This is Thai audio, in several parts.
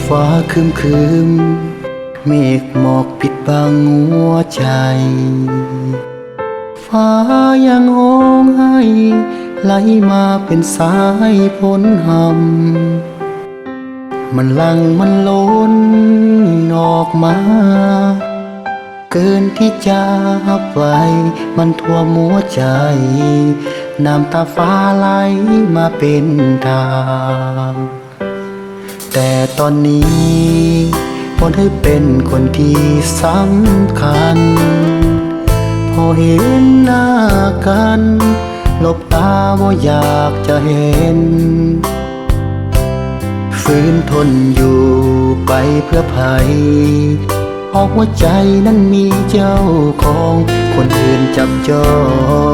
ฟ้าครึมครึมเมฆหมอกปิดบังหัวใจฟ้ายังโหงให้ไหลมาเป็นสายฝนมันหลั่งมันล้นออกมาเกินที่จะรับไว้มันท่วมหัวใจน้ำตาฟ้าไหลมาเป็นทางแต่ตอนนี้พอได้เป็นคนที่สำคัญพอเห็นหน้ากันหลบตาว่าอยากจะเห็นฝืนทนอยู่ไปเพื่อภัยเพราะหัวใจนั้นมีเจ้าของคนอื่นจับจอ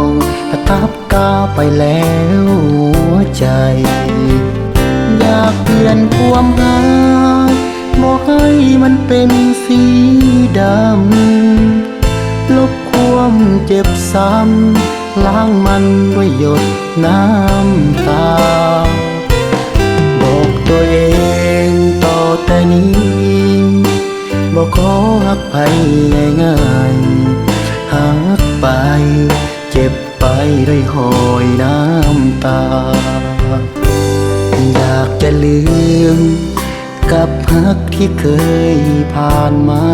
งทับกาไปแล้วหัวใจอยากเปลี่ยนความรักบอกให้มันเป็นสีดำลบความเจ็บซ้ำล้างมันด้วยหยดน้ำตาบอกตัวเองต่อแต่นี้บอกขอหักไปง่ายๆหักไปเจ็บไปด้วยหอยน้ำตาอยากจะลืมกับหักที่เคยผ่านมา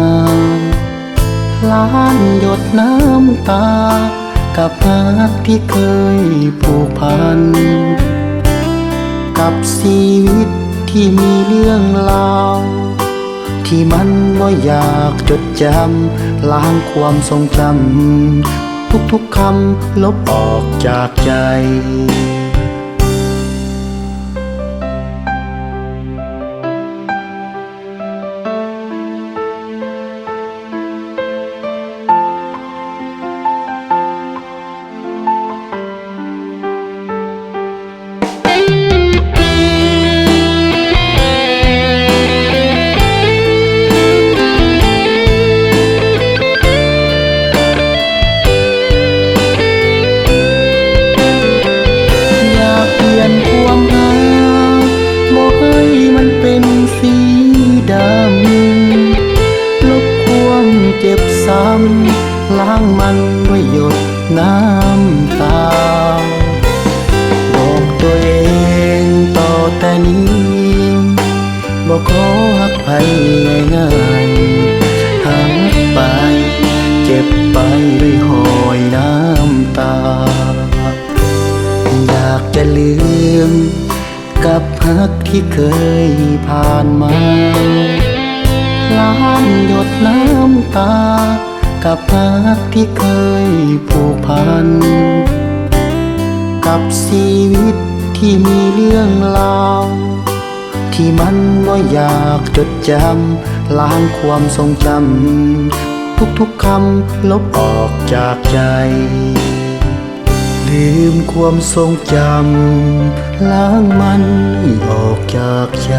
ล้านหยดน้ำตากับหักที่เคยผูกพันกับชีวิตที่มีเรื่องราวที่มันบ่อยากจดจำล้างความทรงจำทุกๆคำลบออกจากใจสีดำลบความเจ็บซ้ำล้างมันด้วยหยดน้ำตาบอกตัวเองต่อแต่นี้บอกขอหักไปง่ายๆหักไปเจ็บไปด้วยหอยน้ำตาอยากจะลืมกับหักที่เคยผ่านมาล้านหยดน้ำตากับหักที่เคยผูกพันกับชีวิตที่มีเรื่องราวที่มันบ่อยากจดจำล้างความทรงจำทุกๆคำลบออกจากใจลืมความทรงจำล้างมันออกจากใจ